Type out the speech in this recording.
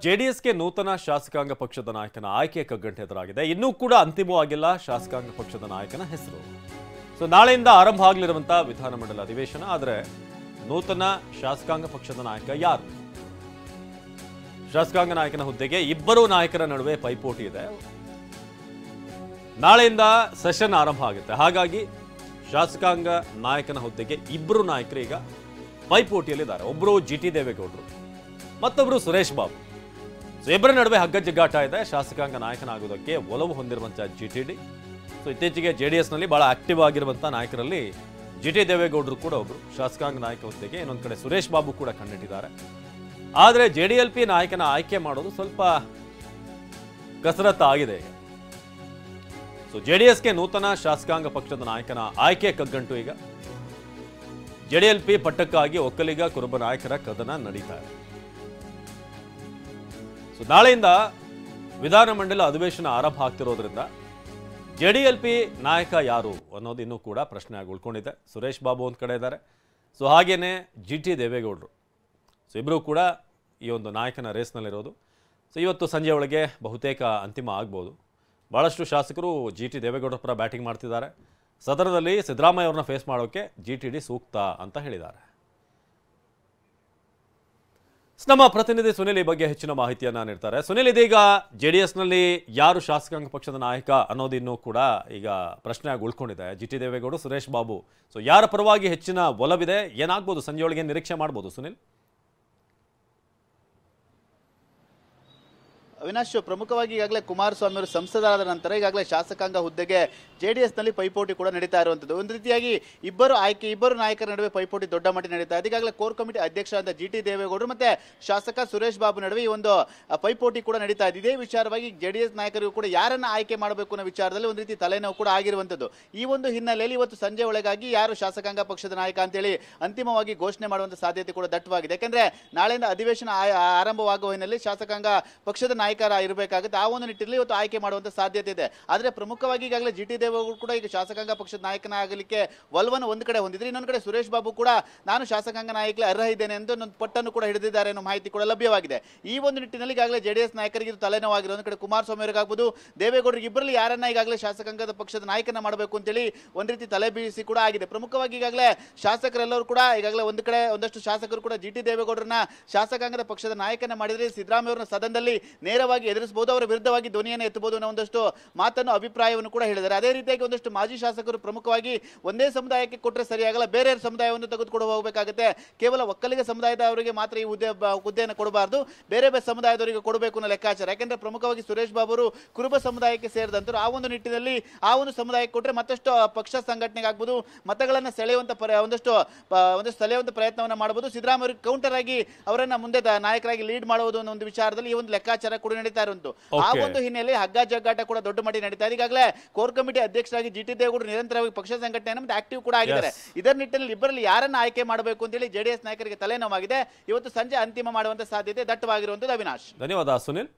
ಜೆಡಿಎಸ್ಗೆ ನೂತನ ಶಾಸಕಾಂಗ ಪಕ್ಷದ ನಾಯಕನ ಆಯ್ಕೆ ಕಗ್ಗಂಟೆ ಎದುರಾಗಿದೆ. ಇನ್ನೂ ಕೂಡ ಅಂತಿಮವಾಗಿಲ್ಲ ಶಾಸಕಾಂಗ ಪಕ್ಷದ ನಾಯಕನ ಹೆಸರು. ಸೊ ನಾಳೆಯಿಂದ ಆರಂಭ ಆಗಲಿರುವಂತಹ ವಿಧಾನಮಂಡಲ ಅಧಿವೇಶನ. ಆದರೆ ನೂತನ ಶಾಸಕಾಂಗ ಪಕ್ಷದ ನಾಯಕ ಯಾರು? ಶಾಸಕಾಂಗ ನಾಯಕನ ಹುದ್ದೆಗೆ ಇಬ್ಬರು ನಾಯಕರ ನಡುವೆ ಪೈಪೋಟಿ ಇದೆ. ನಾಳೆಯಿಂದ ಸೆಷನ್ ಆರಂಭ ಆಗುತ್ತೆ. ಹಾಗಾಗಿ ಶಾಸಕಾಂಗ ನಾಯಕನ ಹುದ್ದೆಗೆ ಇಬ್ಬರು ನಾಯಕರು ಈಗ ಪೈಪೋಟಿಯಲ್ಲಿದ್ದಾರೆ. ಒಬ್ಬರು ಜಿಟಿ ದೇವೇಗೌಡರು, ಮತ್ತೊಬ್ಬರು ಸುರೇಶ್ ಬಾಬು. ಇಬ್ಬರ ನಡುವೆ ಹಗ್ಗ ಜಗ್ಗಾಟ ಇದೆ. ಶಾಸಕಾಂಗ ನಾಯಕನಾಗೋದಕ್ಕೆ ಒಲವು ಹೊಂದಿರುವಂತಹ ಜಿಟಿಡಿ. ಸೊ ಇತ್ತೀಚೆಗೆ ಜೆಡಿಎಸ್ನಲ್ಲಿ ಬಹಳ ಆಕ್ಟಿವ್ ಆಗಿರುವಂತಹ ನಾಯಕರಲ್ಲಿ ಜಿಟಿ ದೇವೇಗೌಡರು ಕೂಡ ಒಬ್ಬರು ಶಾಸಕಾಂಗ ನಾಯಕ ಹುದ್ದೆಗೆ. ಇನ್ನೊಂದು ಕಡೆ ಸುರೇಶ್ ಬಾಬು ಕೂಡ ಕಣ್ಣಿಟ್ಟಿದ್ದಾರೆ. ಆದರೆ ಜೆಡಿಎಲ್ಪಿ ನಾಯಕನ ಆಯ್ಕೆ ಮಾಡೋದು ಸ್ವಲ್ಪ ಕಸರತ್ತು ಆಗಿದೆ. ಸೊ ಜೆಡಿಎಸ್ಗೆ ನೂತನ ಶಾಸಕಾಂಗ ಪಕ್ಷದ ನಾಯಕನ ಆಯ್ಕೆ ಕಗ್ಗಂಟು ಈಗ ಜೆಡಿಎಲ್ಪಿ ಪಟ್ಟಕ್ಕಾಗಿ ಒಕ್ಕಲಿಗ ಕುರುಬ ನಾಯಕರ ಕದನ ನಡೀತಾ ಇದೆ. ಸೊ ನಾಳೆಯಿಂದ ವಿಧಾನಮಂಡಲ ಅಧಿವೇಶನ ಆರಂಭ ಆಗ್ತಿರೋದ್ರಿಂದ ಜೆಡಿಎಲ್ಪಿ ನಾಯಕ ಯಾರು ಅನ್ನೋದು ಇನ್ನೂ ಕೂಡ ಪ್ರಶ್ನೆ ಆಗಿ ಉಳ್ಕೊಂಡಿದೆ. ಸುರೇಶ್ ಬಾಬು ಒಂದು ಕಡೆ ಇದ್ದಾರೆ. ಸೊ ಹಾಗೇನೆ ಜಿಟಿ ದೇವೇಗೌಡರು. ಸೊ ಇಬ್ಬರು ಕೂಡ ಈ ಒಂದು ನಾಯಕನ ರೇಸ್ನಲ್ಲಿರೋದು. ಸೊ ಇವತ್ತು ಸಂಜೆ ಒಳಗೆ ಬಹುತೇಕ ಅಂತಿಮ ಆಗ್ಬೋದು. ಭಾಳಷ್ಟು ಶಾಸಕರು ಜಿಟಿ ದೇವೇಗೌಡರ ಪರ ಬ್ಯಾಟಿಂಗ್ ಮಾಡ್ತಿದ್ದಾರೆ. ಸದನದಲ್ಲಿ ಸಿದ್ದರಾಮಯ್ಯ ಅವ್ರನ್ನ ಫೇಸ್ ಮಾಡೋಕೆ ಜಿಟಿಡಿ ಸೂಕ್ತ ಅಂತ ಹೇಳಿದ್ದಾರೆ. ನಮ್ಮ ಪ್ರತಿನಿಧಿ ಸುನಿಲ್ ಈ ಬಗ್ಗೆ ಹೆಚ್ಚಿನ ಮಾಹಿತಿಯನ್ನ ನೀಡ್ತಾರೆ. ಸುನಿಲ್, ಇದೀಗ ಜೆಡಿಎಸ್ನಲ್ಲಿ ಯಾರು ಶಾಸಕಾಂಗ ಪಕ್ಷದ ನಾಯಕ ಅನ್ನೋದು ಇನ್ನೂ ಕೂಡ ಈಗ ಪ್ರಶ್ನೆಯಾಗಿ ಉಳ್ಕೊಂಡಿದೆ. ಜಿಟಿ ದೇವೇಗೌಡ, ಸುರೇಶ್ ಬಾಬು. ಸೊ ಯಾರ ಪರವಾಗಿ ಹೆಚ್ಚಿನ ಒಲವಿದೆ, ಏನಾಗ್ಬೋದು, ಸಂಜೆಯೊಳಗೆ ನಿರೀಕ್ಷೆ ಮಾಡ್ಬೋದು ಸುನಿಲ್? ಅವಿನಾಶ್, ಪ್ರಮುಖವಾಗಿ ಈಗಾಗಲೇ ಕುಮಾರಸ್ವಾಮಿ ಅವರು ಸಂಸದರಾದ ನಂತರ ಈಗಾಗಲೇ ಶಾಸಕಾಂಗ ಹುದ್ದೆಗೆ ಜೆಡಿಎಸ್ನಲ್ಲಿ ಪೈಪೋಟಿ ಕೂಡ ನಡೀತಾ ಇರುವಂಥದ್ದು. ಒಂದು ರೀತಿಯಾಗಿ ಇಬ್ಬರು ನಾಯಕರ ನಡುವೆ ಪೈಪೋಟಿ ದೊಡ್ಡ ಮಟ್ಟಿಗೆ ನಡೀತಾ ಇದೆ. ಈಗಾಗಲೇ ಕೋರ್ ಕಮಿಟಿ ಅಧ್ಯಕ್ಷರಾದ ಜಿಟಿ ದೇವೇಗೌಡರು ಮತ್ತೆ ಶಾಸಕ ಸುರೇಶ್ ಬಾಬು ನಡುವೆ ಈ ಒಂದು ಪೈಪೋಟಿ ಕೂಡ ನಡೀತಾ ಇದೆ. ಇದೇ ವಿಚಾರವಾಗಿ ಜೆಡಿಎಸ್ ನಾಯಕರಿಗೂ ಕೂಡ ಯಾರನ್ನ ಆಯ್ಕೆ ಮಾಡಬೇಕು ಅನ್ನೋ ವಿಚಾರದಲ್ಲಿ ಒಂದು ರೀತಿ ತಲೆನೋವು ಕೂಡ ಆಗಿರುವಂಥದ್ದು. ಈ ಒಂದು ಹಿನ್ನೆಲೆಯಲ್ಲಿ ಇವತ್ತು ಸಂಜೆ ಒಳಗಾಗಿ ಯಾರು ಶಾಸಕಾಂಗ ಪಕ್ಷದ ನಾಯಕ ಅಂತೇಳಿ ಅಂತಿಮವಾಗಿ ಘೋಷಣೆ ಮಾಡುವಂತ ಸಾಧ್ಯತೆ ಕೂಡ ದಟ್ಟವಾಗಿದೆ. ಯಾಕಂದ್ರೆ ನಾಳೆಯಿಂದ ಅಧಿವೇಶನ ಆರಂಭವಾಗುವ ಹಿನ್ನೆಲೆಯಲ್ಲಿ ಶಾಸಕಾಂಗ ಪಕ್ಷದ ನಾಯಕ ಇರಬೇಕಾಗುತ್ತೆ. ಆ ಒಂದು ನಿಟ್ಟಿನಲ್ಲಿ ಇವತ್ತು ಆಯ್ಕೆ ಮಾಡುವಂತ ಸಾಧ್ಯತೆ ಇದೆ. ಆದ್ರೆ ಪ್ರಮುಖವಾಗಿ ಈಗಾಗಲೇ ಜಿಟಿ ದೇವೇಗೌಡರು ಕೂಡ ಈಗ ಶಾಸಕಾಂಗ ಪಕ್ಷದ ನಾಯಕನಾಗಲಿಕ್ಕೆ ಒಲವನ್ನು ಒಂದು ಕಡೆ ಹೊಂದಿದ್ರೆ, ಇನ್ನೊಂದು ಕಡೆ ಸುರೇಶ್ ಬಾಬು ಕೂಡ ನಾನು ಶಾಸಕಾಂಗ ನಾಯಕರಿಗೆ ಅರ್ಹ ಇದ್ದೇನೆ ಎಂದು ಒಂದು ಪಟ್ಟನ್ನು ಕೂಡ ಹಿಡಿದಿದ್ದಾರೆ ಅನ್ನೋ ಮಾಹಿತಿ ಕೂಡ ಲಭ್ಯವಾಗಿದೆ. ಈ ಒಂದು ನಿಟ್ಟಿನಲ್ಲಿ ಈಗಾಗಲೇ ಜೆಡಿಎಸ್ ನಾಯಕರಿಗೆ ಇದು ತಲೆನೋವಾಗಿರೋ. ಒಂದು ಕಡೆ ಕುಮಾರಸ್ವಾಮಿ ಅವರಿಗಾಗಬಹುದು, ದೇವೇಗೌಡರಿಗೆ ಇಬ್ಬರಲ್ಲಿ ಯಾರನ್ನ ಈಗಾಗಲೇ ಶಾಸಕಾಂಗದ ಪಕ್ಷದ ನಾಯಕನ ಮಾಡಬೇಕು ಅಂತೇಳಿ ಒಂದು ರೀತಿ ತಲೆ ಬೀಸಿ ಕೂಡ ಆಗಿದೆ. ಪ್ರಮುಖವಾಗಿ ಈಗಾಗಲೇ ಶಾಸಕರೆಲ್ಲರೂ ಕೂಡ ಈಗಾಗಲೇ ಒಂದು ಕಡೆ ಒಂದಷ್ಟು ಶಾಸಕರು ಕೂಡ ಜಿಟಿ ದೇವೇಗೌಡರನ್ನ ಶಾಸಕಾಂಗದ ಪಕ್ಷದ ನಾಯಕನ ಮಾಡಿದ್ರೆ ಸಿದ್ದರಾಮಯ್ಯ ಅವರನ್ನ ಸದನದಲ್ಲಿ ನೇರವಾಗಿ ಎದುರಿಸಬಹುದು, ಅವರ ವಿರುದ್ಧವಾಗಿ ಧ್ವನಿಯನ್ನು ಎತ್ತಬಹುದು ಅನ್ನೋ ಒಂದಷ್ಟು ಮಾತನ್ನು ಅಭಿಪ್ರಾಯವನ್ನು ಕೂಡ ಹೇಳಿದ್ದಾರೆ. ಅದೇ ರೀತಿಯಾಗಿ ಒಂದಷ್ಟು ಮಾಜಿ ಶಾಸಕರು ಪ್ರಮುಖವಾಗಿ ಒಂದೇ ಸಮುದಾಯಕ್ಕೆ ಕೊಟ್ಟರೆ ಸರಿಯಾಗಲ್ಲ, ಬೇರೆ ಸಮುದಾಯವನ್ನು ತೆಗೆದುಕೊಂಡು ಹೋಗಬೇಕಾಗುತ್ತೆ. ಕೇವಲ ಒಕ್ಕಲಿಗ ಸಮುದಾಯದವರಿಗೆ ಮಾತ್ರ ಈ ಹುದ್ದೆಯನ್ನು ಕೊಡಬಾರದು, ಬೇರೆ ಬೇರೆ ಸಮುದಾಯದವರಿಗೆ ಕೊಡಬೇಕು ಅನ್ನೋ ಲೆಕ್ಕಾಚಾರ. ಯಾಕಂದ್ರೆ ಪ್ರಮುಖವಾಗಿ ಸುರೇಶ್ ಬಾಬು ಅವರು ಕುರುಬ ಸಮುದಾಯಕ್ಕೆ ಸೇರಿದಂತರು. ಆ ಒಂದು ನಿಟ್ಟಿನಲ್ಲಿ ಆ ಒಂದು ಸಮುದಾಯಕ್ಕೆ ಕೊಟ್ಟರೆ ಮತ್ತಷ್ಟು ಪಕ್ಷ ಸಂಘಟನೆಗೆ ಆಗ್ಬೋದು, ಮತಗಳನ್ನು ಸೆಳೆಯುವಂತ ಒಂದಷ್ಟು ಸೆಳೆಯುವಂತ ಪ್ರಯತ್ನವನ್ನು ಮಾಡಬಹುದು. ಸಿದ್ದರಾಮಯ್ಯ ಅವರಿಗೆ ಕೌಂಟರ್ ಆಗಿ ಅವರನ್ನ ಮುಂದೆ ನಾಯಕರಾಗಿ ಲೀಡ್ ಮಾಡುವುದು ಅನ್ನೋ ಒಂದು ವಿಚಾರದಲ್ಲಿ ಈ ಒಂದು ಲೆಕ್ಕಾಚಾರ ಕೂಡ ನಡೀತಾ ಇರುವಂತು. ಆ ಒಂದು ಹಿನ್ನೆಲೆಯಲ್ಲಿ ಹಗ್ಗ ಜಗ್ಗಾಟ ಕೂಡ ದೊಡ್ಡ ಮಟ್ಟಿಗೆ ನಡೀತಾ ಇದೆ. ಈಗಾಗಲೇ ಕೋರ್ ಕಮಿಟಿ ಅಧ್ಯಕ್ಷರಾಗಿ ಜಿಟಿ ದೇವೇಗೌಡರು ನಿರಂತರವಾಗಿ ಪಕ್ಷ ಸಂಘಟನೆ ಆಕ್ಟಿವ್ ಕೂಡ ಆಗಿದ್ದಾರೆ. ಇದರ ನಿಟ್ಟಿನಲ್ಲಿ ಇಬ್ಬರಲ್ಲಿ ಯಾರನ್ನ ಆಯ್ಕೆ ಮಾಡಬೇಕು ಅಂತೇಳಿ ಜೆಡಿಎಸ್ ನಾಯಕರಿಗೆ ತಲೆನೋವಾಗಿದೆ. ಇವತ್ತು ಸಂಜೆ ಅಂತಿಮ ಮಾಡುವಂತ ಸಾಧ್ಯತೆ ದಟ್ಟವಾಗಿರುವಂತದ್ದು. ಅವಿನಾಶ್, ಧನ್ಯವಾದ ಸುನಿಲ್.